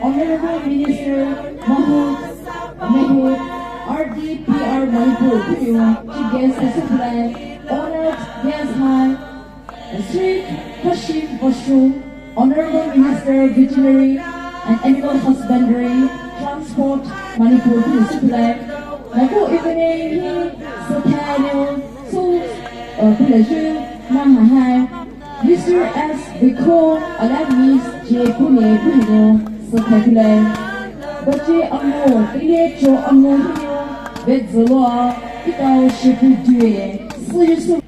Honorable Minister Mahmood RDPR Manipur Chief Guest Supply, Honored Guest High Sri Kashim Bashu, Honorable Minister Veterinary and Animal Husbandry, Transport Manipur Supply, Naku Evening Satano, So Pleasure Mahahai, Mr. S. Biko, Alamis J. Pune Puno, Supply. Bache Amo, Cho Amo, Vedzoa, Itao Shipu Due, Suyu.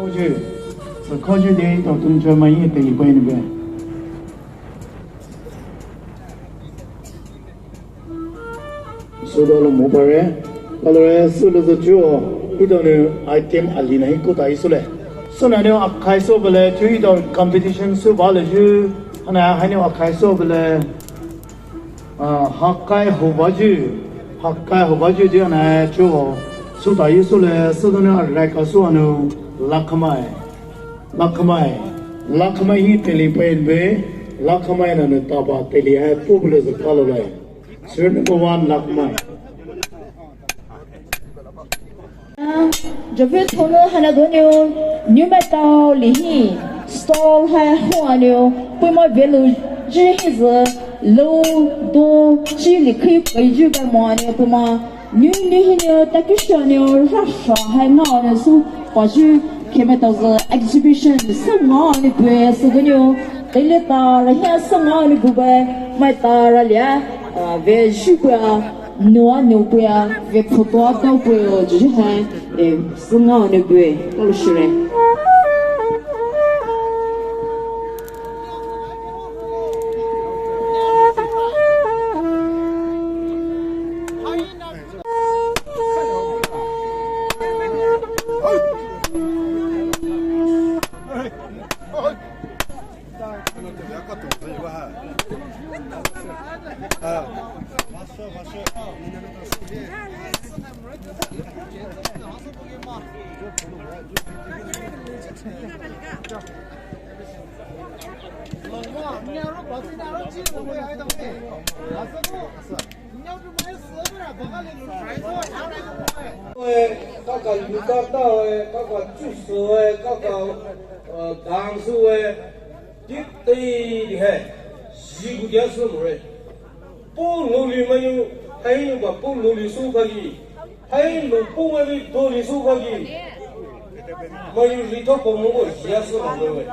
是考虑的到东川嘛也得一关那边。收到了没办人，到了收了这酒，一到呢 item 阿里那一个大一说嘞，说那呢开说不嘞，就一到 competition 说罢了就，那还呢开说不嘞，开后把就这样呢就说大一说嘞，说到呢来个说呢。Lakmai hi telepain be Lakmai na taba teli hai popular zakalo lai sir number 1 Lakmai je vais tourner hana donio new metal lihi stall hai huanio pour moi velo je his low do chi li kai kai ju ba mo ne pour moi new ni ne takishonio rasha hai ngao ne su kwa ju keme tao exhibition sangao ni pue sugunyo tele ta la hia sangao ni buba mai ta ra lia ve jukwa noa no pue ve photo ta pue ju hai sangao ni pue lo shire các chủ số các gang số tiếp đi đi hè gì cũng được số rồi bố lô lì mà yêu hay yêu bố lô lì số cái gì hay lô bố mà đi đồ lì số cái gì mà yêu lì thọ bố mà gì số rồi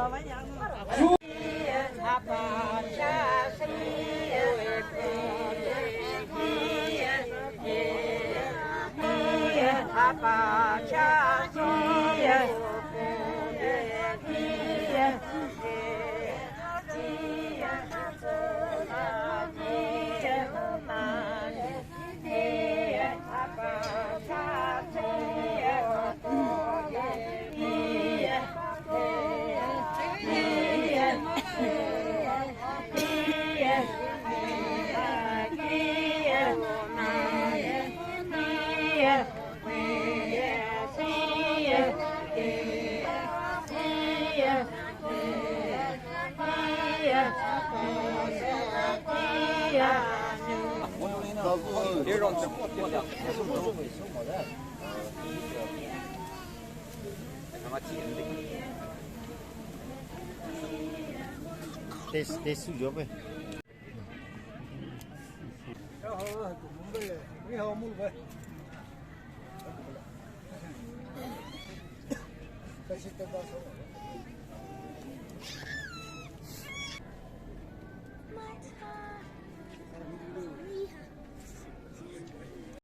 Desse jogo é.